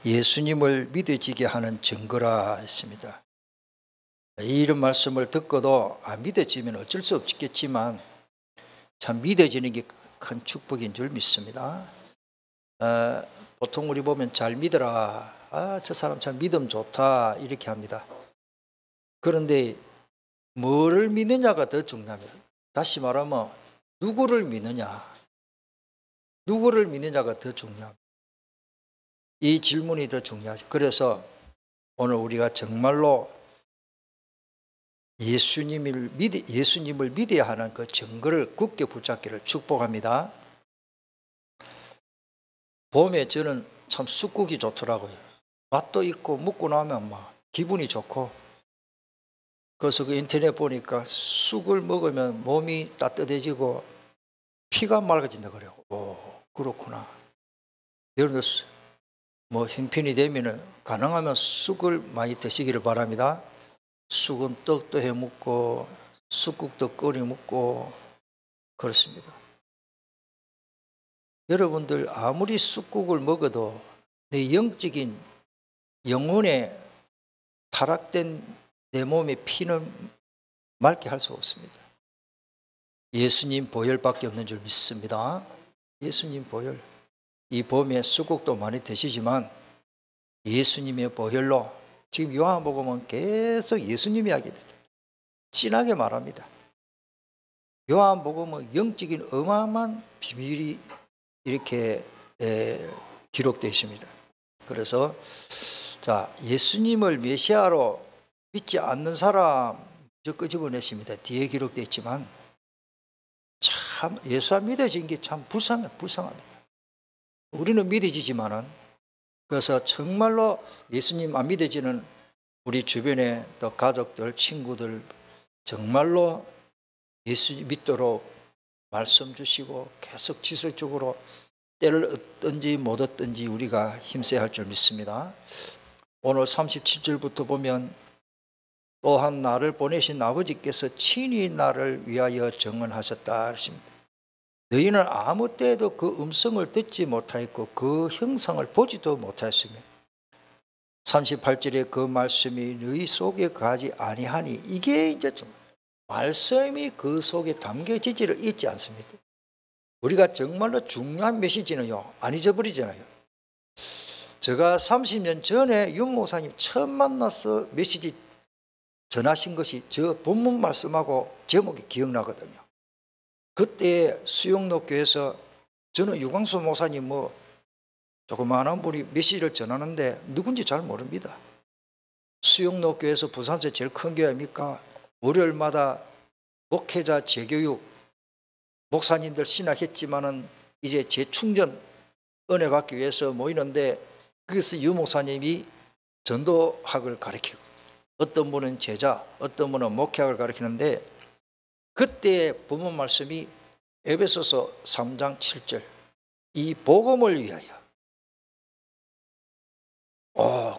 예수님을 믿어지게 하는 증거라 했습니다. 이런 말씀을 듣고도 믿어지면 어쩔 수 없겠지만 참 믿어지는 게 큰 축복인 줄 믿습니다. 보통 우리 보면 잘 믿어라, 저 사람 참 믿음 좋다 이렇게 합니다. 그런데 뭐를 믿느냐가 더 중요합니다. 다시 말하면 누구를 믿느냐가 더 중요합니다. 이 질문이 더 중요하죠. 그래서 오늘 우리가 정말로 예수님을 믿어야 하는 그 증거를 굳게 붙잡기를 축복합니다. 봄에 저는 참 쑥국이 좋더라고요. 맛도 있고 먹고 나면 막 기분이 좋고, 그래서 그 인터넷 보니까 쑥을 먹으면 몸이 따뜻해지고 피가 맑아진다 그래요. 오, 그렇구나. 여러분들 뭐 형편이 되면은 가능하면 쑥을 많이 드시기를 바랍니다. 쑥은 떡도 해 먹고 쑥국도 끓여 먹고 그렇습니다. 여러분들 아무리 쑥국을 먹어도 내 영적인 영혼에 타락된 내 몸의 피는 맑게 할 수 없습니다. 예수님 보혈밖에 없는 줄 믿습니다. 예수님 보혈. 이 봄에 쑥국도 많이 드시지만 예수님의 보혈로, 지금 요한복음은 계속 예수님 이야기를 진하게 말합니다. 요한복음은 영적인 어마어마한 비밀이 이렇게 기록되어 있습니다. 그래서 자, 예수님을 메시아로 믿지 않는 사람 저 끄집어냈습니다. 뒤에 기록되어 있지만 참 예수 안 믿어진 게 참 불쌍합니다. 우리는 믿어지지만은, 그래서 정말로 예수님 안 믿어지는 우리 주변의 또 가족들, 친구들 정말로 예수 믿도록 말씀 주시고 계속 지속적으로 때를 얻든지 못 얻든지 우리가 힘써야 할 줄 믿습니다. 오늘 37절부터 보면 또한 나를 보내신 아버지께서 친히 나를 위하여 정언하셨다 하십니다. 너희는 아무 때에도 그 음성을 듣지 못하였고 그 형상을 보지도 못하였으며 38절에 그 말씀이 너희 속에 거하지 아니하니, 이게 이제 좀 말씀이 그 속에 담겨지지를 잊지 않습니다. 우리가 정말로 중요한 메시지는요 안 잊어버리잖아요. 제가 30년 전에 윤 목사님 처음 만나서 메시지 전하신 것이 저 본문 말씀하고 제목이 기억나거든요. 그때 수영로 교회에서 저는 유광수 목사님 뭐 조그마한 분이 메시지를 전하는데 누군지 잘 모릅니다. 수영로 교회에서 부산에서 제일 큰 교회입니까? 월요일마다 목회자 재교육, 목사님들 신학했지만은 이제 재충전 은혜 받기 위해서 모이는데, 거기서 유 목사님이 전도학을 가르치고 어떤 분은 제자, 어떤 분은 목회학을 가르치는데, 그때 본문 말씀이 에베소서 3장 7절 이 복음을 위하여.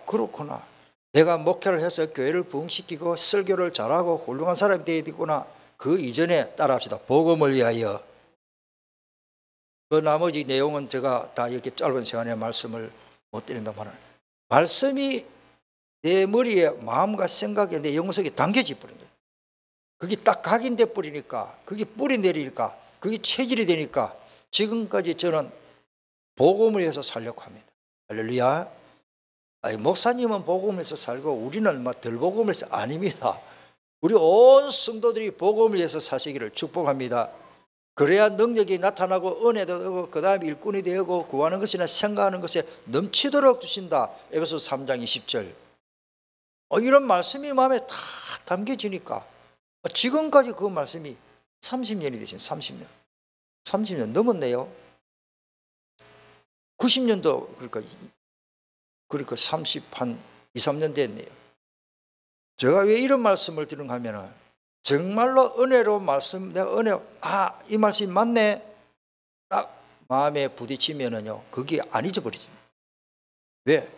그렇구나. 내가 목회를 해서 교회를 부흥시키고 설교를 잘하고 훌륭한 사람이 되어야 되구나. 그 이전에 따라합시다. 복음을 위하여. 그 나머지 내용은 제가 다 이렇게 짧은 시간에 말씀을 못 드린다만, 말씀이 내 머리에 마음과 생각에 내 영혼 속에 담겨져 버린 거예요. 그게 딱 각인돼 버리니까, 그게 뿌리 내리니까, 그게 체질이 되니까 지금까지 저는 복음을 위해서 살려고 합니다. 할렐루야. 목사님은 복음을 위해서 살고 우리는 덜 복음을 위해서 아닙니다. 우리 온 성도들이 복음을 위해서 사시기를 축복합니다. 그래야 능력이 나타나고 은혜도 되고 그 다음에 일꾼이 되고 구하는 것이나 생각하는 것에 넘치도록 주신다. 에베소 3장 20절. 이런 말씀이 마음에 다 담겨지니까 지금까지 그 말씀이 30년이 되십니다. 30년 넘었네요. 90년도 그러니까 30한 2, 3년 됐네요. 제가 왜 이런 말씀을 드리는가 하면은 정말로 은혜로운 말씀, 내가 이 말씀이 맞네 딱 마음에 부딪히면은요 그게 안 잊어버리지. 왜?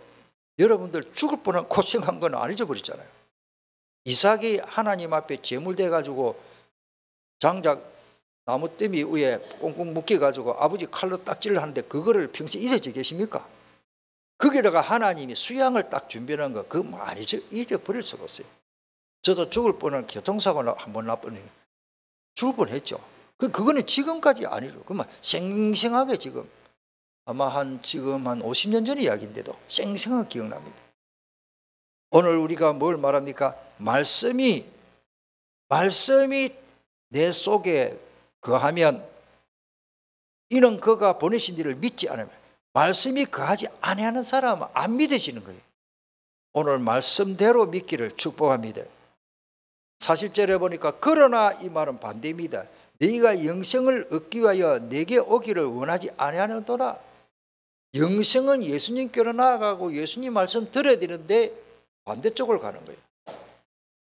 여러분들 죽을 뻔한 고생한 건 안 잊어버리잖아요. 이삭이 하나님 앞에 제물돼 가지고 장작 나무 떼미 위에 꽁꽁 묶여 가지고 아버지 칼로 딱지를 하는데 그거를 평생 잊어져 계십니까? 거기다가 하나님이 수양을 딱 준비하는 거 그거 많이 잊어버릴 수가 없어요. 저도 죽을 뻔한 교통사고 한번 나버리니 죽을 뻔했죠. 그거는 지금까지 아니로 그만 생생하게 지금 아마 지금 한 50년 전 이야기인데도 생생하게 기억납니다. 오늘 우리가 뭘 말합니까? 말씀이 내 속에 거하면 이는 그가 보내신 이를 믿지 않으면 말씀이 거하지 아니하는 사람은 안 믿으시는 거예요. 오늘 말씀대로 믿기를 축복합니다. 40절에 보니까 그러나 이 말은 반대입니다. 너희가 영생을 얻기 위하여 내게 오기를 원하지 아니하는도다. 영생은 예수님께로 나아가고 예수님 말씀 들어야 되는데 반대쪽으로 가는 거예요.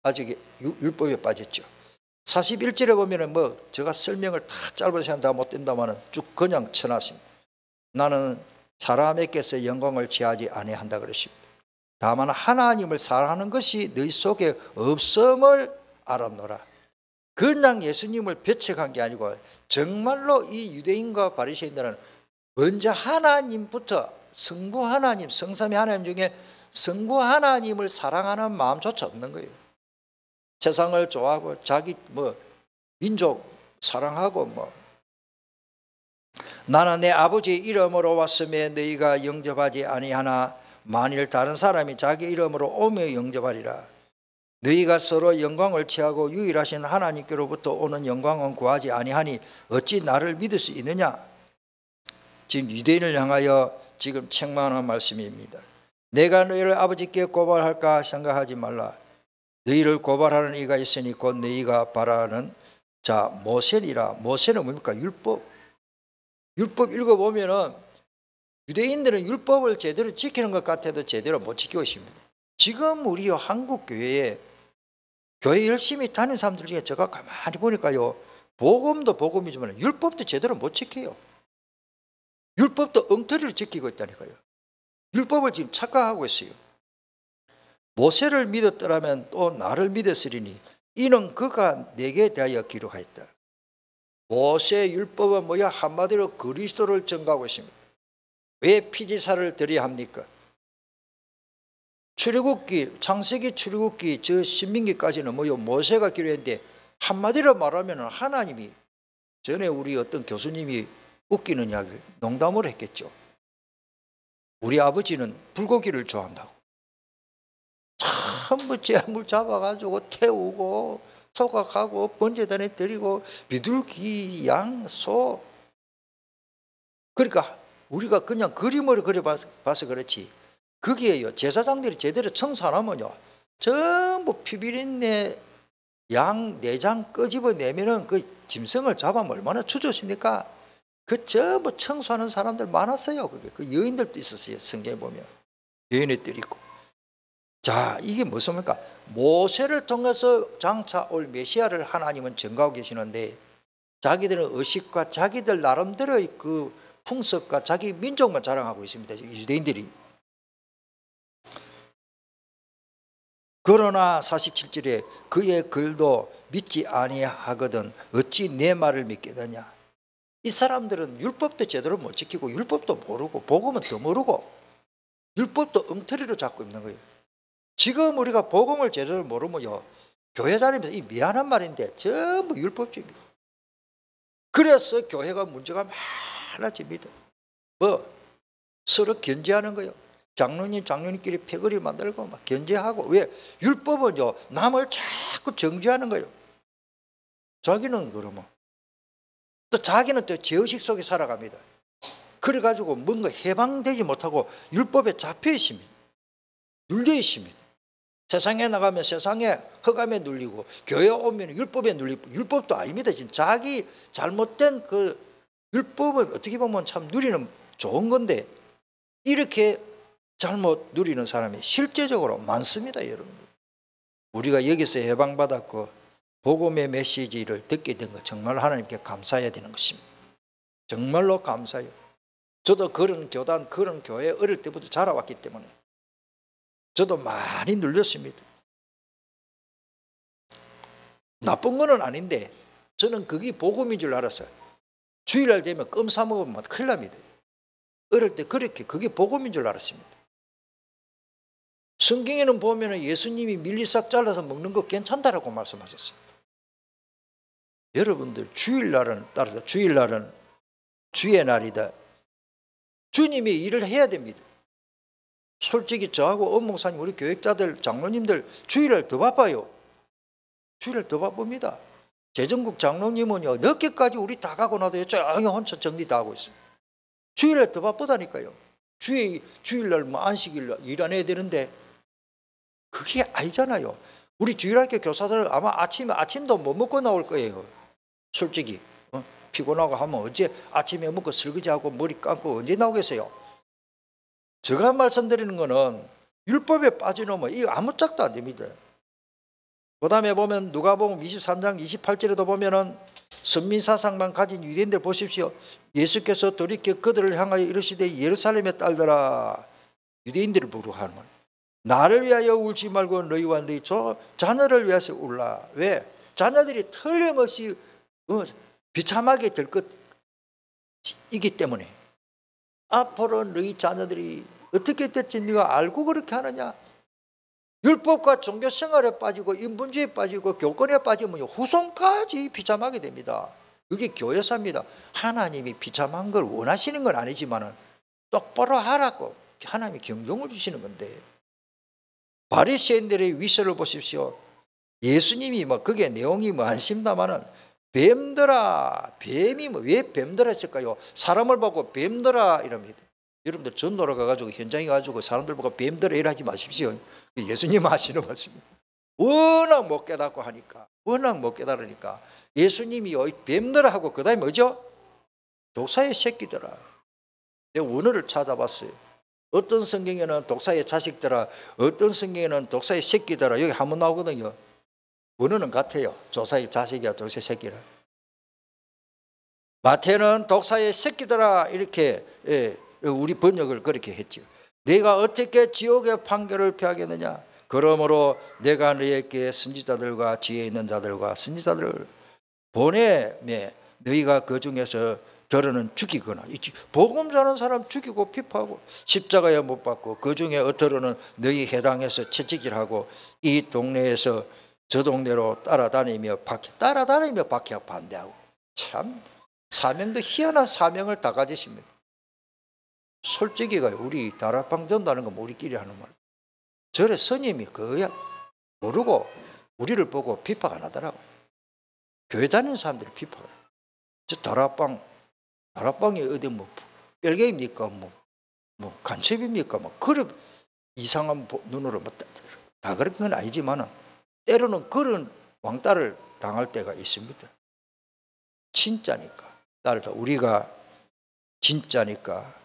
아직 율법에 빠졌죠. 41절에 보면은 제가 설명을 다 짧은 시간 다 못 된다마는 쭉 그냥 쳐놨습니다. 나는 사람에게서 영광을 취하지 아니한다 그러십니다. 다만 하나님을 사랑하는 것이 너희 속에 없음을 알았노라. 그냥 예수님을 배척한 게 아니고 정말로 이 유대인과 바리새인들은 먼저 하나님부터 성부 하나님, 성삼위 하나님 중에 성부 하나님을 사랑하는 마음조차 없는 거예요. 세상을 좋아하고 자기 민족 사랑하고 나는 내 아버지의 이름으로 왔음에 너희가 영접하지 아니하나 만일 다른 사람이 자기 이름으로 오며 영접하리라. 너희가 서로 영광을 취하고 유일하신 하나님께로부터 오는 영광은 구하지 아니하니 어찌 나를 믿을 수 있느냐. 지금 유대인을 향하여 지금 책망하는 말씀입니다. 내가 너희를 아버지께 고발할까 생각하지 말라. 너희를 고발하는 이가 있으니 곧 너희가 바라는 자 모세니라. 모세는 뭡니까? 율법 읽어보면은 유대인들은 율법을 제대로 지키는 것 같아도 제대로 못 지키고 있습니다. 지금 우리 한국 교회 열심히 다니는 사람들 중에 제가 가만히 보니까요, 복음도 복음이지만 율법도 제대로 못 지켜요. 율법도 엉터리로 지키고 있다니까요. 율법을 지금 착각하고 있어요. 모세를 믿었더라면 또 나를 믿었으리니 이는 그가 내게 대하여 기록하였다. 모세 율법은 뭐야? 한마디로 그리스도를 증거하고 있습니다. 왜 피지사를 드려야 합니까? 출애굽기, 창세기, 출애굽기, 저 신민기까지는 뭐요? 모세가 기록했는데 한마디로 말하면 하나님이 전에 우리 어떤 교수님이 웃기는 이야기를 농담으로 했겠죠. 우리 아버지는 불고기를 좋아한다고. 전부 재물 잡아가지고 태우고 소각하고 번제단에 드리고 비둘기, 양, 소. 그러니까 우리가 그냥 그림으로 그려봐서 그렇지 거기에요 제사장들이 제대로 청소 안 하면요 전부 피비린내 양 내장 끄집어내면은 그 짐승을 잡으면 얼마나 추조십니까? 그 전부 청소하는 사람들 많았어요. 그게 그 여인들도 있었어요. 성경에 보면 여인들이 있고. 자, 이게 무엇입니까? 모세를 통해서 장차 올 메시아를 하나님은 증거하고 계시는데 자기들은 의식과 자기들 나름대로의 그 풍습과 자기 민족만 자랑하고 있습니다. 유대인들이. 그러나 47절에 그의 글도 믿지 아니하거든 어찌 내 말을 믿겠느냐. 이 사람들은 율법도 제대로 못 지키고 율법도 모르고 복음은 더 모르고 율법도 엉터리로 잡고 있는 거예요. 지금 우리가 복음을 제대로 모르면요 교회 다니면서 이 미안한 말인데 전부 율법주의입니다. 그래서 교회가 문제가 많아집니다. 서로 견제하는 거예요. 장로님끼리 패거리 만들고 막 견제하고. 왜? 율법은요 남을 자꾸 정죄하는 거예요. 자기는 그러면 또 자기는 또 죄의식 속에 살아갑니다. 그래가지고 뭔가 해방되지 못하고 율법에 잡혀 있습니다. 눌려 있습니다. 세상에 나가면 세상에 허감에 눌리고 교회 오면 율법에 눌리고. 율법도 아닙니다. 지금 자기 잘못된 그 율법은 어떻게 보면 참 누리는 좋은 건데 이렇게 잘못 누리는 사람이 실제적으로 많습니다. 여러분들. 우리가 여기서 해방받았고 복음의 메시지를 듣게 된 것 정말 하나님께 감사해야 되는 것입니다. 정말로 감사해요. 저도 그런 교단 그런 교회 어릴 때부터 자라왔기 때문에 저도 많이 눌렸습니다. 나쁜 건 아닌데 저는 그게 복음인 줄 알았어요. 주일날 되면 껌 사 먹으면 큰일 납니다. 어릴 때 그렇게 그게 복음인 줄 알았습니다. 성경에는 보면 예수님이 밀리싹 잘라서 먹는 거 괜찮다라고 말씀하셨어요. 여러분들 주일날은 따라서 주일날은 주의 날이다. 주님이 일을 해야 됩니다. 솔직히 저하고 엄목사님 우리 교육자들 장로님들 주일날 더 바빠요. 주일날 더 바쁩니다. 재정국 장로님은요 늦게까지 우리 다 가고 나도 조용히 혼자 정리 다 하고 있어요. 주일날 더 바쁘다니까요. 주일날 뭐 안식일 일 안 해야 되는데 그게 아니잖아요. 우리 주일학교 교사들 아마 아침도 못 먹고 나올 거예요. 솔직히 피곤하고 하면 어제 아침에 먹고 설거지하고 머리 감고 언제 나오겠어요? 제가 말씀드리는 거는 율법에 빠져놓으면 이거 아무짝도 안 됩니다. 그 다음에 보면 누가복음 23장 28절에도 보면은 선민사상만 가진 유대인들 보십시오. 예수께서 돌이켜 그들을 향하여 이르시되 예루살렘의 딸들아, 유대인들을 부르하는 나를 위하여 울지 말고 너희와 너희 자녀를 위해서 울라. 왜? 자녀들이 틀림없이 비참하게 될 것이기 때문에 앞으로 너희 자녀들이 어떻게 될지 네가 알고 그렇게 하느냐? 율법과 종교생활에 빠지고 인본주의에 빠지고 교권에 빠지면 후손까지 비참하게 됩니다. 그게 교회사입니다. 하나님이 비참한 걸 원하시는 건 아니지만 똑바로 하라고 하나님이 경종을 주시는 건데, 바리새인들의 위선을 보십시오. 예수님이 그게 내용이 안심다마는 뱀들아, 뱀이 왜 뱀들아 했을까요? 사람을 보고 뱀들아 이럽니다. 여러분들 전도로 가가지고 현장에 가지고 사람들 보고 뱀들아 이러지 마십시오. 예수님 하시는 말씀입니다. 워낙 못 깨닫고 하니까, 워낙 못 깨달으니까 예수님이 뱀들아 하고 그 다음에 뭐죠? 독사의 새끼들아. 내가 원어를 찾아봤어요. 어떤 성경에는 독사의 자식들아, 어떤 성경에는 독사의 새끼들아, 여기 한번 나오거든요. 원어는 같아요. 독사의 자식이야, 독사의 새끼라. 마태는 독사의 새끼들아 이렇게 우리 번역을 그렇게 했죠. 내가 어떻게 지옥의 판결을 피하겠느냐? 그러므로 내가 너희에게 선지자들과 지혜 있는 자들과 선지자들을 보내매 너희가 그 중에서 더러는 죽이거나, 복음 전하는 사람 죽이고 비파하고 십자가에 못 박고, 그 중에 어떠로는 너희 해당해서 채찍질하고 이 동네에서 저 동네로 따라다니며 박해 반대하고. 참 사명도 희한한 사명을 다 가지십니다. 솔직히가 우리 다락방 전도하는 건 우리끼리 하는 말. 저래 스님이 그야 모르고 우리를 보고 비판 안 하더라고. 교회 다니는 사람들이 비판을. 저 다락방이 어디 뺄개입니까? 간첩입니까? 그래 이상한 눈으로 다 그런 건 아니지만은 때로는 그런 왕따를 당할 때가 있습니다. 진짜니까. 따라서 우리가 진짜니까.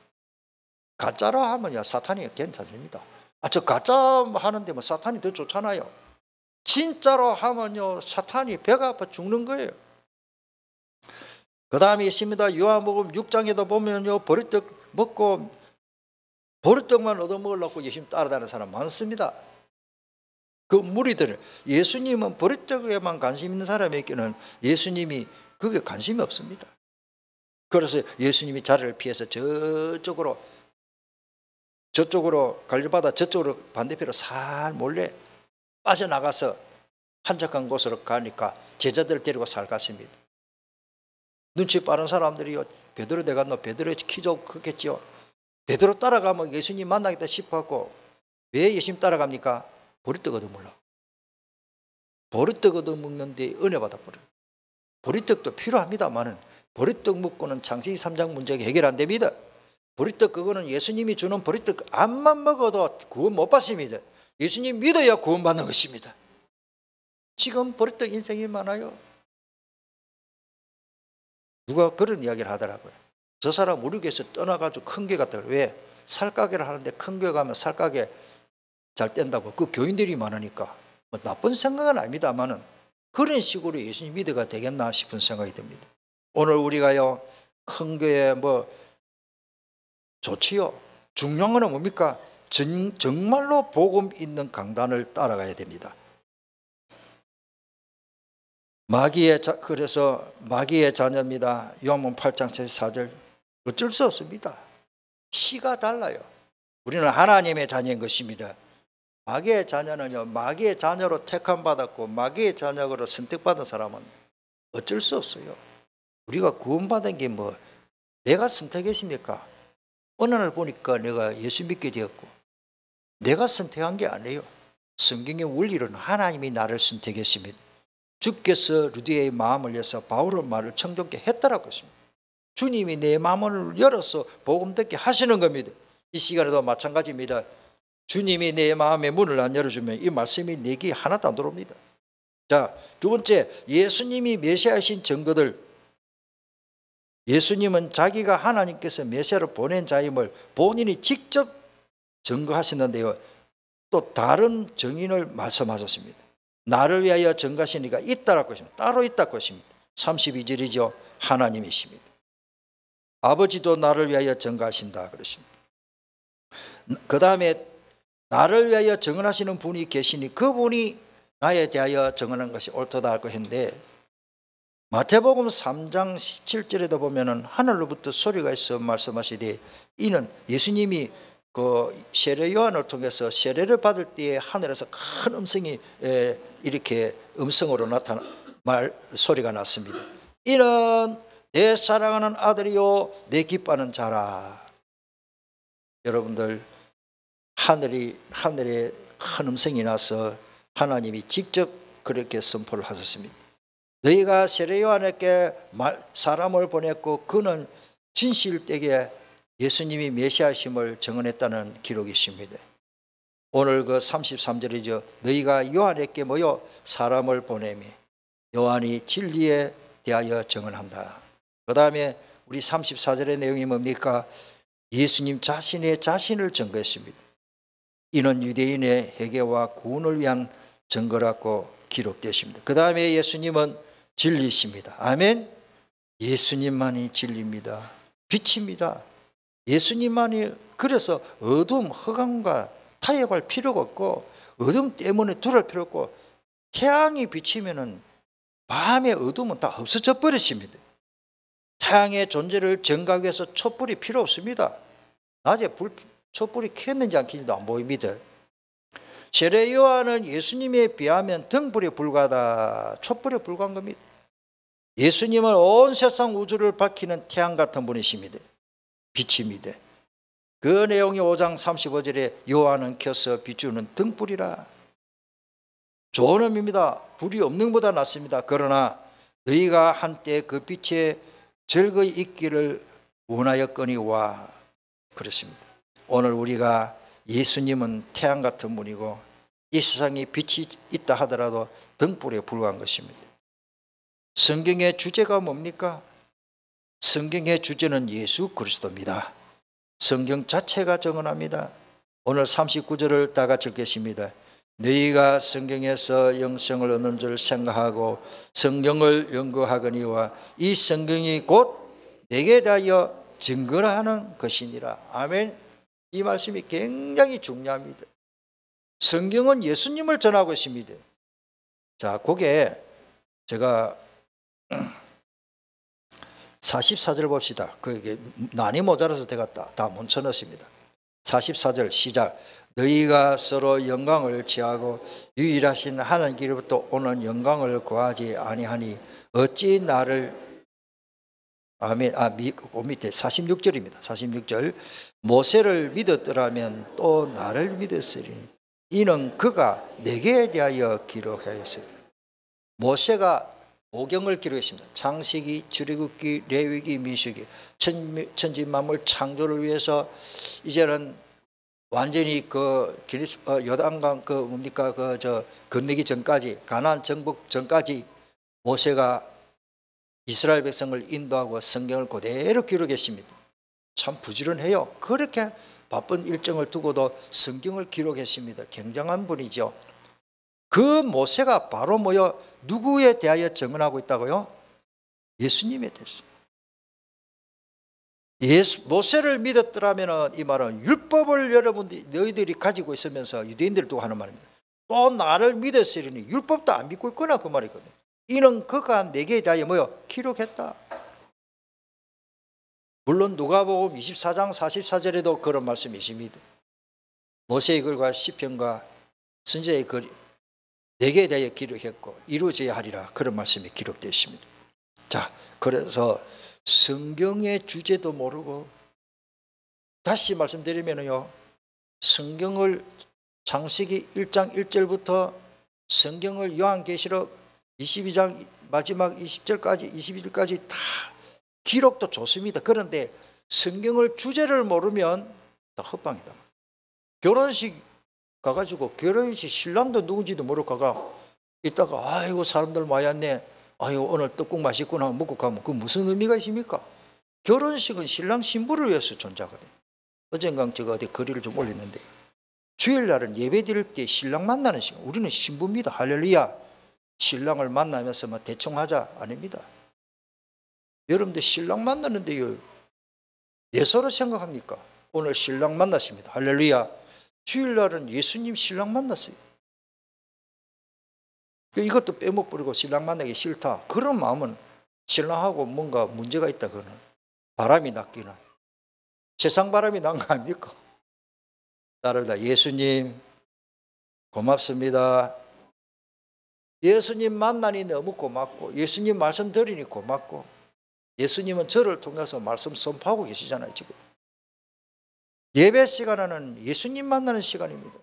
가짜로 하면 사탄이 괜찮습니다. 저 가짜 하는데 사탄이 더 좋잖아요. 진짜로 하면요 사탄이 배가 아파 죽는 거예요. 그 다음에 있습니다. 요한복음 6장에도 보면요 보리떡 먹고 보리떡만 얻어먹으려고 열심히 따라다니는 사람 많습니다. 그 무리들, 예수님은 보리떡에만 관심 있는 사람에게는 예수님이 그게 관심이 없습니다. 그래서 예수님이 자리를 피해서 저쪽으로 갈려받아 저쪽으로 반대편으로 살 몰래 빠져나가서 한적한 곳으로 가니까 제자들 데리고 살 갔습니다. 눈치 빠른 사람들이요, 베드로 내갔노? 베드로의 키 좀 크겠지요. 베드로 따라가면 예수님 만나겠다 싶어갖고, 왜 예수님 따라갑니까? 보리떡 얻어먹으려고. 보리떡 얻어먹는데 은혜 받아버려요. 보리떡도 필요합니다만은 보리떡 먹고는 창세기 3장 문제가 해결 안 됩니다. 보리떡 그거는 예수님이 주는 보리떡 암만 먹어도 구원 못 받습니다. 예수님 믿어야 구원 받는 것입니다. 지금 보리떡 인생이 많아요. 누가 그런 이야기를 하더라고요. 저 사람 우리 교회에서 떠나가지고 큰 교회 갔다고. 왜? 살가게를 하는데 큰 교회 가면 살가게 잘 뗀다고. 그 교인들이 많으니까. 나쁜 생각은 아닙니다만은 그런 식으로 예수님 믿어가 되겠나 싶은 생각이 듭니다. 오늘 우리가요 큰 교회 좋지요. 중요한 건 뭡니까? 정말로 복음 있는 강단을 따라가야 됩니다. 그래서 마귀의 자녀입니다. 요한복음 8장 4절. 어쩔 수 없습니다. 씨가 달라요. 우리는 하나님의 자녀인 것입니다. 마귀의 자녀는요, 마귀의 자녀로 택함받았고 마귀의 자녀로 선택받은 사람은 어쩔 수 없어요. 우리가 구원받은 게 뭐 내가 선택했습니까? 어느 날 보니까 내가 예수 믿게 되었고 내가 선택한 게 아니에요. 성경의 원리로는 하나님이 나를 선택했습니다. 주께서 루디의 마음을 열어서 바울의 말을 청종케 했다라고 했습니다. 주님이 내 마음을 열어서 복음 듣게 하시는 겁니다. 이 시간에도 마찬가지입니다. 주님이 내 마음의 문을 안 열어주면 이 말씀이 내 귀에 하나도 안 들어옵니다. 자, 두 번째, 예수님이 메시아이신 증거들. 예수님은 자기가 하나님께서 메시아를 보낸 자임을 본인이 직접 증거하셨는데요, 또 다른 증인을 말씀하셨습니다. 나를 위하여 증거하신 이가 있다라고 했습니다. 따로 있다고 했습니다. 32절이죠. 하나님이십니다. 아버지도 나를 위하여 증거하신다 그랬습니다. 그 다음에 나를 위하여 증언하시는 분이 계시니 그분이 나에 대하여 증언한 것이 옳다고 했는데, 마태복음 3장 17절에도 보면은 하늘로부터 소리가 있어 말씀하시되, 이는 예수님이 그 세례 요한을 통해서 세례를 받을 때에 하늘에서 큰 음성이 이렇게 음성으로 나타나 소리가 났습니다. 이는 내 사랑하는 아들이요 내 기뻐하는 자라. 여러분들, 하늘에 큰 음성이 나서 하나님이 직접 그렇게 선포를 하셨습니다. 너희가 세례 요한에게 사람을 보냈고 그는 진실 때에 예수님이 메시아심을 증언했다는 기록이 있습니다. 오늘 그 33절이죠. 너희가 요한에게 모여 사람을 보내며 요한이 진리에 대하여 증언한다. 그 다음에 우리 34절의 내용이 뭡니까? 예수님 자신의 자신을 증거했습니다. 이는 유대인의 회개와 구원을 위한 증거라고 기록되었습니다. 그 다음에 예수님은 진리십니다. 아멘. 예수님만이 진리입니다. 빛입니다. 예수님만이, 그래서 어둠, 흑암과 타협할 필요가 없고 어둠 때문에 두려울 필요 없고 태양이 비치면은 밤의 어둠은 다 없어져 버리십니다. 태양의 존재를 증가하기 위해서 촛불이 필요 없습니다. 낮에 촛불이 켰는지 안 켰는지도 안 보입니다. 세례 요한은 예수님에 비하면 등불에 불과하다, 촛불에 불과한 겁니다. 예수님은 온 세상 우주를 밝히는 태양 같은 분이십니다. 빛입니다. 그 내용이 5장 35절에 요한은 켜서 비추는 등불이라. 좋은 의미입니다. 불이 없는 것보다 낫습니다. 그러나 너희가 한때 그 빛에 즐거이 있기를 원하였거니와 그렇습니다. 오늘 우리가 예수님은 태양 같은 분이고 이 세상에 빛이 있다 하더라도 등불에 불과한 것입니다. 성경의 주제가 뭡니까? 성경의 주제는 예수 그리스도입니다. 성경 자체가 증언합니다. 오늘 39절을 다 같이 읽겠습니다. 너희가 성경에서 영생을 얻는 줄 생각하고 성경을 연구하거니와 이 성경이 곧 내게 대하여 증거하는 것이니라. 아멘. 이 말씀이 굉장히 중요합니다. 성경은 예수님을 전하고 있습니다. 자, 그게 제가 44절 봅시다. 그게 난이 모자라서 제가 다 못 쳐넣습니다. 44절 시작. 너희가 서로 영광을 취하고 유일하신 하나님께로부터 오는 영광을 구하지 아니하니 어찌 나를 아멘. 그 밑에 46절입니다. 46절. 모세를 믿었더라면 또 나를 믿었으리니 이는 그가 내게 대하여 기록하였습니다. 모세가 오경을 기록했습니다. 창세기, 출애굽기, 레위기, 민수기, 천지 만물 창조를 위해서 이제는 완전히 그 요단강 건너기 전까지, 가나안 정복 전까지 모세가 이스라엘 백성을 인도하고 성경을 그대로 기록했습니다. 참 부지런해요. 그렇게 바쁜 일정을 두고도 성경을 기록했습니다. 굉장한 분이죠. 그 모세가 바로 누구에 대하여 증언하고 있다고요? 예수님에 대해서. 모세를 믿었더라면 이 말은 율법을 너희들이 가지고 있으면서 유대인들을 두고 하는 말입니다. 또 나를 믿었으리니 율법도 안 믿고 있구나 그 말이거든요. 이는 그가 내게 대하여 기록했다. 물론 누가복음 24장 44절에도 그런 말씀이 있습니다. 모세의 글과 시편과 선지자의 글 4개에 대해 기록했고 이루어져야 하리라 그런 말씀이 기록되어 있습니다. 자, 그래서 성경의 주제도 모르고 다시 말씀드리면요, 성경을 창세기 1장 1절부터 성경을 요한계시록 22장 마지막 20절까지 21절까지 다 기록도 좋습니다. 그런데 성경을 주제를 모르면 다 헛방이다. 결혼식 가가지고 결혼식 신랑도 누군지도 모르고 가가 이따가 아이고 사람들 많이 왔네, 아이고 오늘 떡국 맛있구나 먹고 가면 그 무슨 의미가 있습니까? 결혼식은 신랑 신부를 위해서 존재하거든요. 어젠가 제가 어디 글을 좀 올렸는데 주일날은 예배 드릴 때 신랑 만나는 시간, 우리는 신부입니다. 할렐루야. 신랑을 만나면서 뭐 대충 하자 아닙니다. 여러분들 신랑 만나는데요 예서로 생각합니까? 오늘 신랑 만났습니다. 할렐루야. 주일날은 예수님 신랑 만났어요. 이것도 빼먹버리고 신랑 만나기 싫다, 그런 마음은 신랑하고 뭔가 문제가 있다. 그거는 바람이 났기는 세상 바람이 난 거 아닙니까? 따르다 예수님 고맙습니다. 예수님 만나니 너무 고맙고 예수님 말씀 들으니 고맙고 예수님은 저를 통해서 말씀 선포하고 계시잖아요. 지금 예배 시간은 예수님 만나는 시간입니다.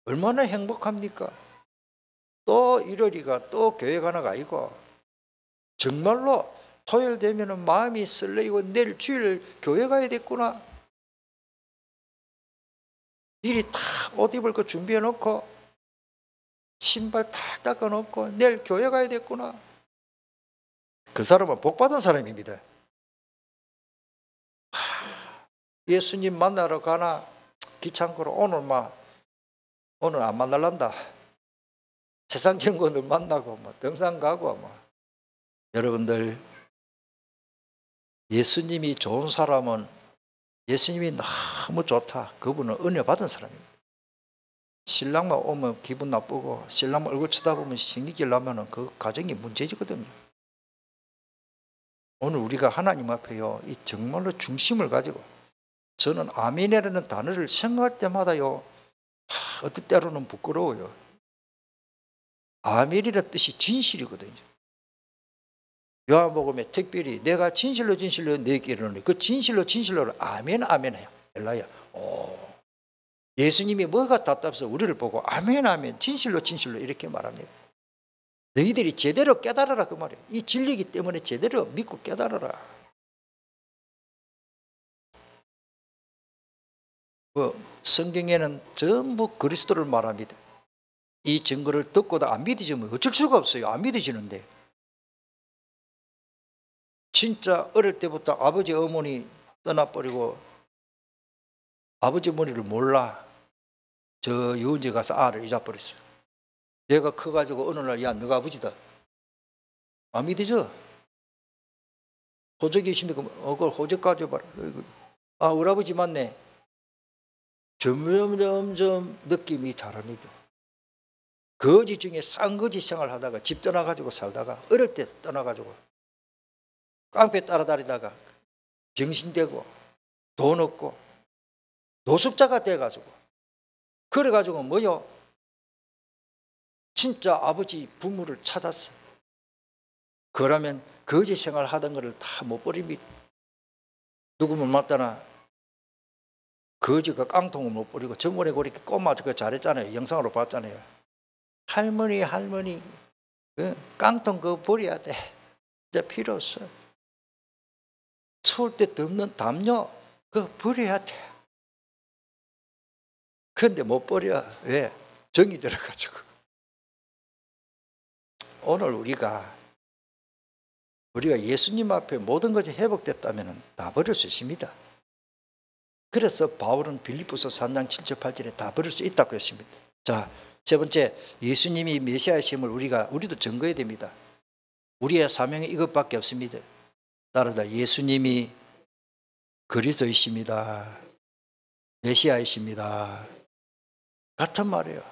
얼마나 행복합니까? 또 일요일이가 또 교회 가나가 아니고 정말로 토요일 되면 마음이 설레이고 내일 주일 교회 가야 됐구나. 미리 다 옷 입을 거 준비해 놓고 신발 다 닦아 놓고 내일 교회 가야 됐구나. 그 사람은 복 받은 사람입니다. 예수님 만나러 가나 귀찮고로 오늘 안 만날란다. 세상 친구들 만나고 뭐 등산 가고 뭐. 여러분들 예수님이 좋은 사람은 예수님이 너무 좋다. 그분은 은혜 받은 사람입니다. 신랑만 오면 기분 나쁘고 신랑만 얼굴 쳐다보면 신경질 나면 그 가정이 문제지거든요. 오늘 우리가 하나님 앞에요 이 정말로 중심을 가지고, 저는 아멘이라는 단어를 생각할 때마다요 어떨 때로는 부끄러워요. 아멘이라는 뜻이 진실이거든요. 요한복음에 특별히 내가 진실로 너희에게 이르노니 그 진실로 아멘 아멘해요. 엘라야. 예수님이 뭐가 답답해서 우리를 보고 아멘 아멘 진실로 이렇게 말합니다. 너희들이 제대로 깨달아라 그 말이에요. 이 진리이기 때문에 제대로 믿고 깨달아라. 성경에는 전부 그리스도를 말합니다. 이 증거를 듣고도 안 믿어지면 어쩔 수가 없어요. 안 믿어지는데. 진짜 어릴 때부터 아버지 어머니 떠나버리고 아버지 어머니를 몰라. 저 유원지 가서 아를 잊어버렸어요. 얘가 커가지고 어느 날 야 너가 아버지다. 안 믿어져. 호적이 있습니까? 그걸 호적 가져봐라. 아 우리 아버지 맞네. 점점 느낌이 다릅니다. 거지 중에 쌍거지 생활하다가 집 떠나가지고 살다가 어릴 때 떠나가지고 깡패 따라다니다가 병신되고 돈 없고 노숙자가 돼가지고 그래가지고 뭐요? 진짜 아버지 부모를 찾았어. 그러면 거지 생활하던 거를 다 못 버립니다. 누구면 맞다나 거지가 깡통을 못 버리고 전번에 그렇게 꼬마도 잘했잖아요. 영상으로 봤잖아요. 할머니 깡통 그거 버려야 돼. 이제 필요 없어. 추울 때 덮는 담요 그거 버려야 돼. 그런데 못 버려. 왜? 정이 들어가지고. 오늘 우리가 예수님 앞에 모든 것이 회복됐다면 다 버릴 수 있습니다. 그래서 바울은 빌립보서 3장 7절 8절에 다 버릴 수 있다고 했습니다. 자, 세 번째, 예수님이 메시아이심을 우리도 증거해야 됩니다. 우리의 사명이 이것밖에 없습니다. 따르다 예수님이 그리스도이십니다. 메시아이십니다. 같은 말이에요.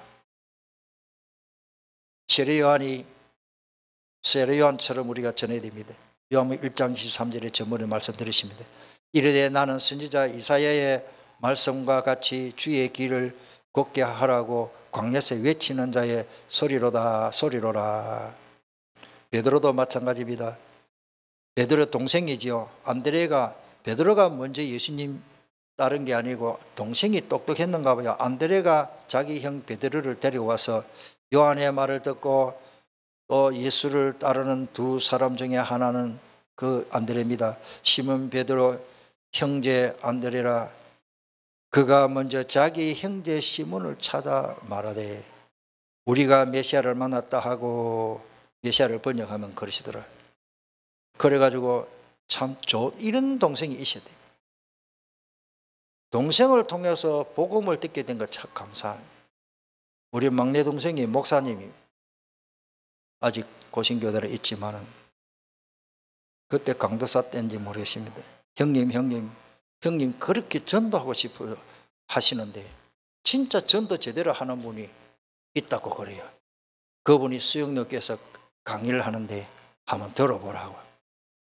세례요한처럼 우리가 전해야 됩니다. 요한복음 1장 23절에 저번에 말씀 들으십니다. 이르되 나는 선지자 이사야의 말씀과 같이 주의 길을 걷게 하라고 광야에서 외치는 자의 소리로다 소리로라. 베드로도 마찬가지입니다. 베드로 동생이지요. 안드레가 베드로가 먼저 예수님 따른 게 아니고 동생이 똑똑했는가 봐요. 안드레가 자기 형 베드로를 데려와서 요한의 말을 듣고 또 예수를 따르는 두 사람 중에 하나는 그 안드레입니다. 시몬 베드로 형제 안드레라. 그가 먼저 자기 형제 시몬을 찾아 말하되 우리가 메시아를 만났다 하고, 메시아를 번역하면 그러시더라. 그래가지고 참 이런 동생이 있어야 돼요. 동생을 통해서 복음을 듣게 된 거 참 감사합니다. 우리 막내 동생이 목사님이 아직 고신교대로 있지만은 그때 강도사 때인지 모르겠습니다. 형님 그렇게 전도하고 싶어요 하시는데 진짜 전도 제대로 하는 분이 있다고 그래요. 그분이 수영역에서 강의를 하는데 한번 들어보라고.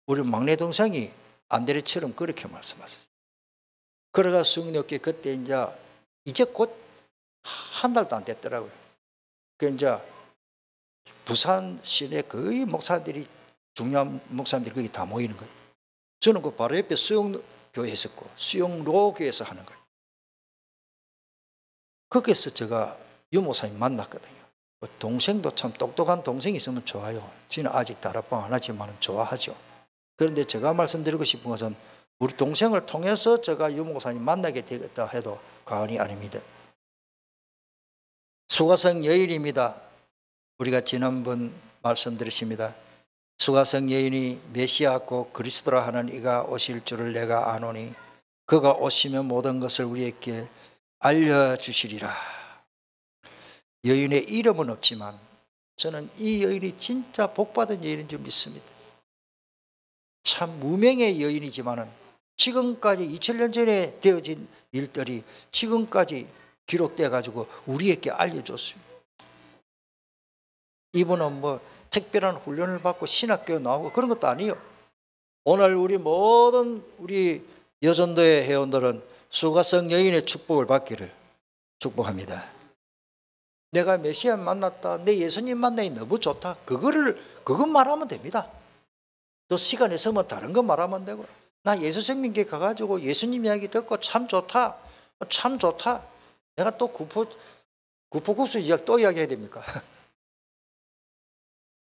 우리 막내 동생이 안드레처럼 그렇게 말씀하셨어요. 그래가 수영역에 그때 이제 곧 한 달도 안 됐더라고요. 그 이제 부산 시내 거의 목사들이, 중요한 목사님들이 거기 다 모이는 거예요. 저는 그 바로 옆에 수영교회 있었고 수영로교회에서 하는 거예요. 거기서 제가 유목사님 만났거든요. 동생도 참 똑똑한 동생이 있으면 좋아요. 저는 아직 다락방 안 하지만 좋아하죠. 그런데 제가 말씀드리고 싶은 것은 우리 동생을 통해서 제가 유목사님 만나게 되겠다 해도 과언이 아닙니다. 수가성 여인입니다. 우리가 지난번 말씀드렸습니다. 수가성 여인이 메시아고 그리스도라 하는 이가 오실 줄을 내가 아노니 그가 오시면 모든 것을 우리에게 알려주시리라. 여인의 이름은 없지만 저는 이 여인이 진짜 복받은 여인인 줄 믿습니다. 참 무명의 여인이지만은 지금까지 2000년 전에 되어진 일들이 지금까지 기록돼 가지고 우리에게 알려줬습니다. 이분은 뭐 특별한 훈련을 받고 신학교에 나오고 그런 것도 아니에요. 오늘 우리 모든 우리 여전도의 회원들은 수가성 여인의 축복을 받기를 축복합니다. 내가 메시아 만났다, 내 예수님 만나니 너무 좋다, 그것 말하면 됩니다. 또 시간 있으면 다른 거 말하면 되고, 나 예수 생명교회 가가지고 예수님 이야기 듣고 참 좋다, 참 좋다. 내가 또 구포국수 이야기 또 이야기해야 됩니까?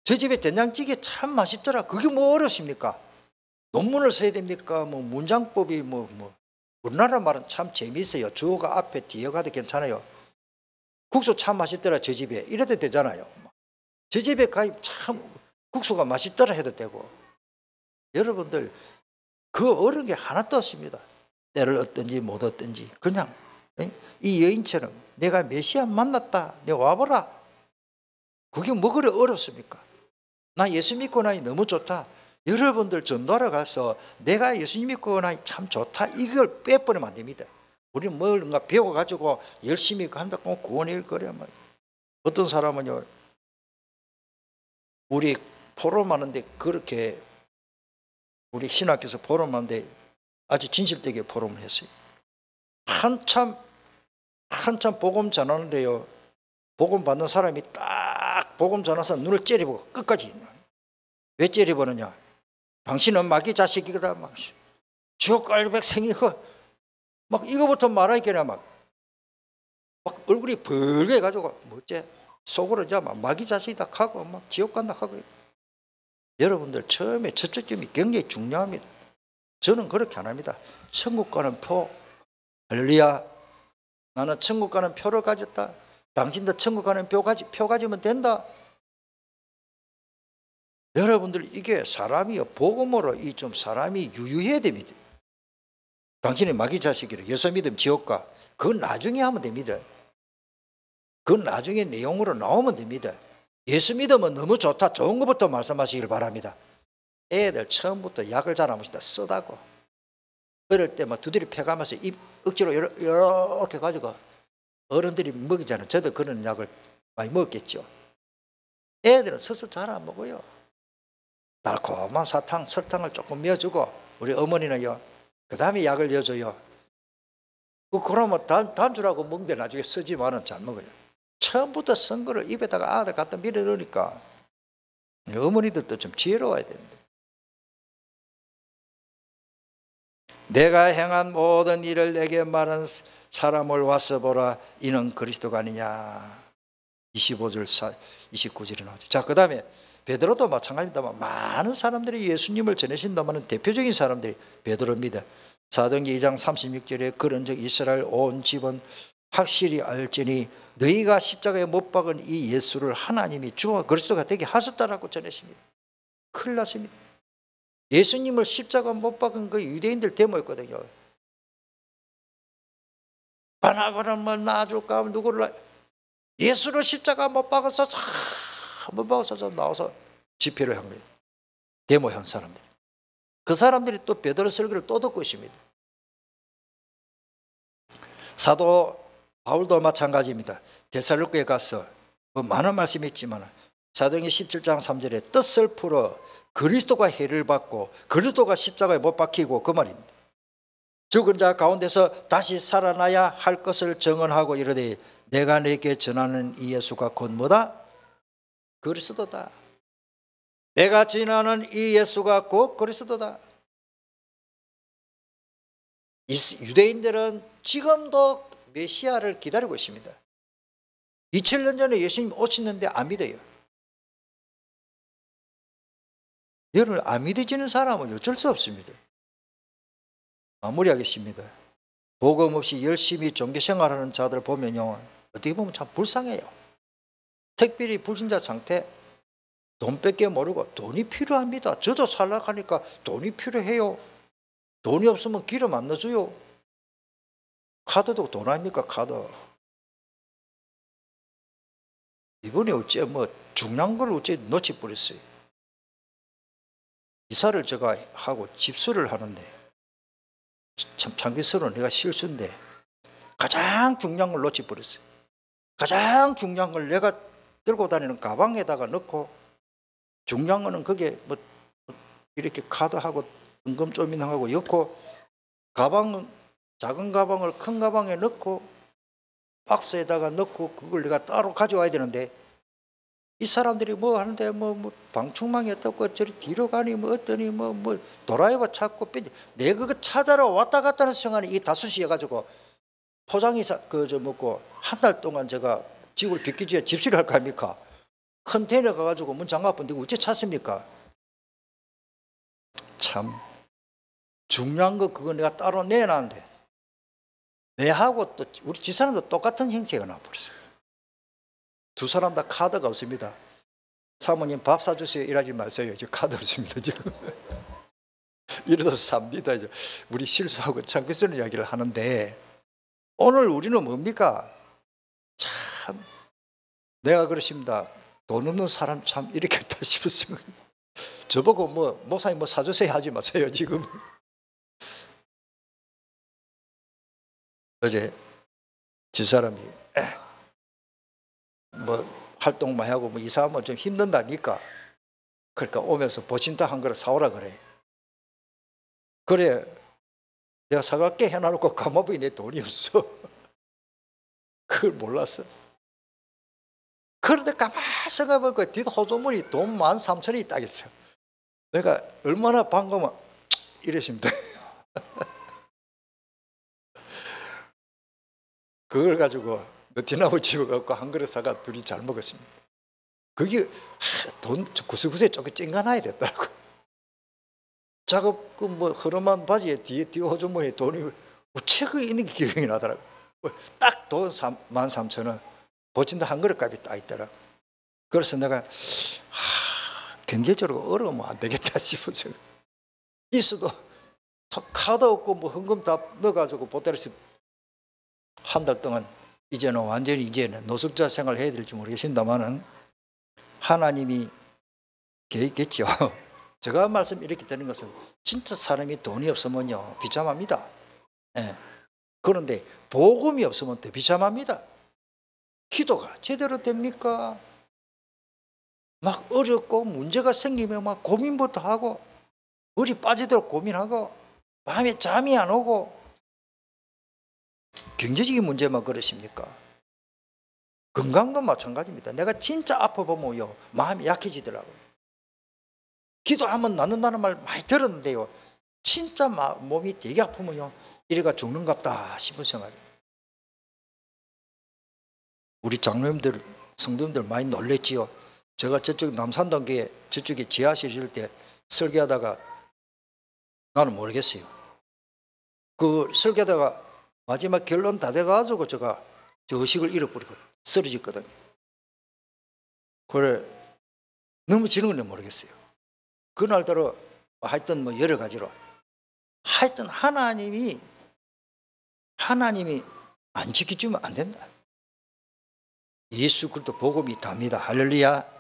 저 집에 된장찌개 참 맛있더라. 그게 뭐 어렵습니까? 논문을 써야 됩니까? 뭐 문장법이 우리나라 말은 참 재미있어요. 주어가 앞에 뒤에 가도 괜찮아요. 국수 참 맛있더라 저 집에 이래도 되잖아요. 저 집에 가입 참 국수가 맛있더라 해도 되고. 여러분들 그 어려운 게 하나도 없습니다. 때를 얻든지 못 얻든지 그냥 이 여인처럼 내가 메시아 만났다, 내가 와보라. 그게 뭐 그래 어렵습니까? 나 예수 믿고 나니 너무 좋다. 여러분들 전도하러 가서 내가 예수님 믿고 나니 참 좋다, 이걸 빼버리면 안 됩니다. 우리는 뭔가 배워가지고 열심히 한다고 구원일 거래. 어떤 사람은요, 우리 포럼하는데 그렇게 우리 신학교에서 포럼하는데 아주 진실되게 포럼을 했어요. 한참 복음 전하는데요, 복음 받는 사람이 딱 복음 전해서 눈을 째려보고 끝까지. 왜 째려보느냐? 당신은 마귀 자식이다. 막 지옥 갈 백성이고 막 이거부터 말하니까 막 얼굴이 벌게 해가지고 뭐지? 속으로 이제 막 마귀 자식이다 하고 막 지옥 간다 하고. 여러분들 처음에 첫째점이 굉장히 중요합니다. 저는 그렇게 안 합니다. 천국 가는 표, 할렐루야. 나는 천국 가는 표를 가졌다. 당신도 천국 가는 표 가지면 된다. 여러분들 이게 사람이요, 복음으로 이 좀 사람이 유유해야 됩니다. 당신이 마귀 자식이라 예수 믿으면 지옥 가. 그건 나중에 하면 됩니다. 그건 나중에 내용으로 나오면 됩니다. 예수 믿으면 너무 좋다, 좋은 것부터 말씀하시길 바랍니다. 애들 처음부터 약을 잘 안 먹습니다. 쓰다고. 어릴 때 막 두드리 펴가면서 입 억지로 이렇게 가지고 어른들이 먹이잖아요. 저도 그런 약을 많이 먹었겠죠. 애들은 서서 잘 안 먹어요. 달콤한 사탕, 설탕을 조금 넣어주고 우리 어머니는요, 그 다음에 약을 넣어줘요. 그러면 단주라고 먹는데 나중에 쓰지만은 잘 먹어요. 처음부터 선거를 입에다가 아들 갖다 밀어 넣으니까 어머니들도 좀 지혜로워야 됩니다. 내가 행한 모든 일을 내게 말한 사람을 와서 보라. 이는 그리스도가 아니냐. 25절 29절에 나오죠. 자, 그 다음에 베드로도 마찬가지입니다만 많은 사람들이 예수님을 전하신다면 대표적인 사람들이 베드로입니다. 사도행전 2장 36절에 그런즉 이스라엘 온 집은 확실히 알지니 너희가 십자가에 못 박은 이 예수를 하나님이 주 그리스도가 되게 하셨다라고 전하십니다. 큰일 났습니다. 예수님을 십자가 못 박은 그 유대인들 데모였거든요. 바나바는 놔줄까 누구를 예수를 십자가 못 박아서 못 박아서 나와서 집회를 한 거예요. 데모한 사람들. 그 사람들이 또 베드로 설교를 또 듣고 있습니다. 사도 바울도 마찬가지입니다. 데살로니가에 가서 많은 말씀이 있지만 사도행전 17장 3절에 뜻을 풀어 그리스도가 해를 받고 그리스도가 십자가에 못 박히고 그 말입니다. 죽은 자 가운데서 다시 살아나야 할 것을 증언하고 이르되 내가 내게 전하는 이 예수가 곧 뭐다? 그리스도다. 내가 전하는 이 예수가 곧 그리스도다. 유대인들은 지금도 메시아를 기다리고 있습니다. 2000년 전에 예수님 오셨는데 안 믿어요. 여러분, 안 믿어지는 사람은 어쩔 수 없습니다. 마무리하겠습니다. 복음 없이 열심히 종교생활하는 자들 보면요, 어떻게 보면 참 불쌍해요. 특별히 불신자 상태, 돈밖에 모르고 돈이 필요합니다. 저도 살아가니까 돈이 필요해요. 돈이 없으면 기름 안 넣어줘요. 카드도 돈 아닙니까? 카드. 이번에 어째 중요한 걸 어째 놓쳐버렸어요. 이사를 제가 하고 집수를 하는데 참 창피스러운 내가 실수인데 가장 중요한 걸 놓쳐버렸어요. 가장 중요한 걸 내가 들고 다니는 가방에다가 넣고 중요한 거는 그게 이렇게 카드하고 은금 쪼민하고 엮고 가방은 작은 가방을 큰 가방에 넣고 박스에다가 넣고 그걸 내가 따로 가져와야 되는데 이 사람들이 뭐 하는데 방충망에 떴고 저리 뒤로 가니 어떠니 도라이버 찾고 내가 그거 찾아러 왔다 갔다 하는 시간이 이 다수시여가지고 포장이사 먹고 한 달 동안 제가 집을 비키지에 집수리 할 거 아닙니까? 컨테이너 가가지고 문 잠가본 데가 어째 찾습니까? 참 중요한 거 그거 내가 따로 내놨는데 내하고 또 우리 집사람도 똑같은 형태가 나와버렸어요. 두 사람 다 카드가 없습니다. 사모님 밥 사주세요 이러지 마세요. 이제 카드 없습니다. 지금 이러다 삽니다. 이제 우리 실수하고 창피스러운 이야기를 하는데 오늘 우리는 뭡니까? 참 내가 그렇습니다. 돈 없는 사람 참 이렇게 다 싶었어요. 저보고 목사님 사주세요 하지 마세요. 지금 어제 집사람이 활동만 하고 이사하면 좀 힘든다니까. 그러니까 오면서 보침탕 한 그릇 사오라 그래. 그래 내가 사갈게 해놔놓고 가마부에 내 돈이 없어. 그걸 몰랐어. 그런데 가만히 생각해보니까 뒷 호주머니 돈 13,000원이 있다 했어요. 내가 얼마나 반가우면 이랬습니다. 그걸 가지고 느티나무 집에 갖고 한 그릇 사가 둘이 잘 먹었습니다. 그게 돈 구석구석에 조금 찡가나야 됐더라고요. 작업 허름한 바지에 뒤에 호주머니에 돈이 책이 있는 게 기억이 나더라고요. 딱 돈 13,000원 보친다 한 그릇 값이 딱 있더라고요. 그래서 내가 경제적으로 어려우면 안 되겠다 싶어서 있어도 카드 없고 헌금 다 넣어가지고 보따리에서 한 달 동안 이제는 완전히 노숙자 생활을 해야 될지 모르겠습니다만은 하나님이 계획했죠. 제가 말씀 이렇게 드리는 것은 진짜 사람이 돈이 없으면요 비참합니다. 예. 그런데 복음이 없으면 더 비참합니다. 기도가 제대로 됩니까? 막 어렵고 문제가 생기면 막 고민부터 하고 머리 빠지도록 고민하고 밤에 잠이 안 오고 경제적인 문제만 그러십니까? 건강도 마찬가지입니다. 내가 진짜 아파보면요, 마음이 약해지더라고요. 기도하면 낫는다는 말 많이 들었는데요, 진짜 몸이 되게 아프면요, 이래가 죽는갑다 싶은 생각이. 우리 장로님들, 성도님들 많이 놀랬지요. 제가 저쪽 남산동교회 저쪽에 지하실 있을 때 설교하다가 나는 모르겠어요. 그 설교하다가 마지막 결론 다 돼가지고 제가 저 의식을 잃어버리고 쓰러졌거든요. 그래, 넘어지는 건 모르겠어요. 그날따라 하여튼 뭐 여러 가지로 하여튼 하나님이 안 지켜주면 안 된다. 예수 그리스도 복음이 답니다. 할렐루야.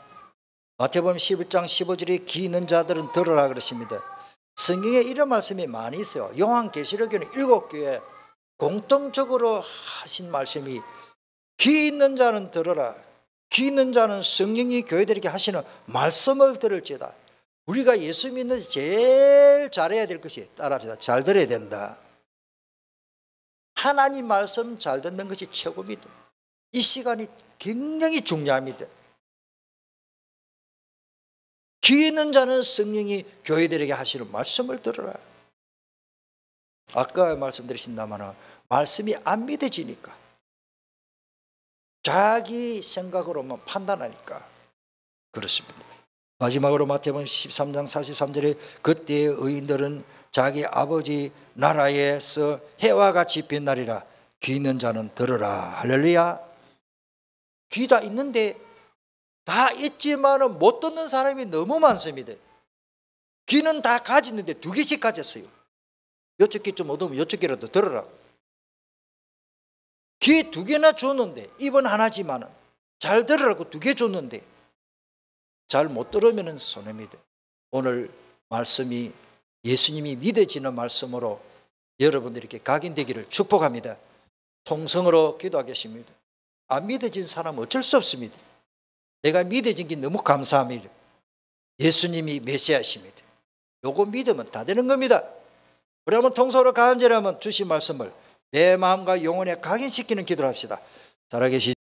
마태복음 11장 15절에 귀 있는 자들은 들으라 그러십니다. 성경에 이런 말씀이 많이 있어요. 요한계시록에는 7교회 공통적으로 하신 말씀이 귀 있는 자는 들으라. 귀 있는 자는 성령이 교회들에게 하시는 말씀을 들을지어다. 우리가 예수 믿는 제일 잘해야 될 것이, 따라합시다, 잘 들어야 된다. 하나님 말씀 잘 듣는 것이 최고입니다. 이 시간이 굉장히 중요합니다. 귀 있는 자는 성령이 교회들에게 하시는 말씀을 들어라. 아까 말씀드리신다마는 말씀이 안 믿어지니까, 자기 생각으로만 판단하니까 그렇습니다. 마지막으로 마태복음 13장 43절에 그때의 의인들은 자기 아버지 나라에서 해와 같이 빛나리라. 귀 있는 자는 들으라. 할렐루야. 귀 다 있는데, 다 있지만은 못 듣는 사람이 너무 많습니다. 귀는 다 가지는데 2개씩 가졌어요. 이쪽 귀 좀 얻으면 이쪽 귀라도 들으라. 귀 2개나 줬는데, 입은 하나지만은 잘 들으라고 2개 줬는데 잘 못 들으면 손해입니다. 오늘 말씀이 예수님이 믿어지는 말씀으로 여러분들에게 각인되기를 축복합니다. 통성으로 기도하겠습니다. 안 믿어진 사람은 어쩔 수 없습니다. 내가 믿어진 게 너무 감사합니다. 예수님이 메시아십니다. 요거 믿으면 다 되는 겁니다. 우리 한번 통성으로 간절하면 주신 말씀을 내 마음과 영혼에 각인시키는 기도를 합시다. 살아계신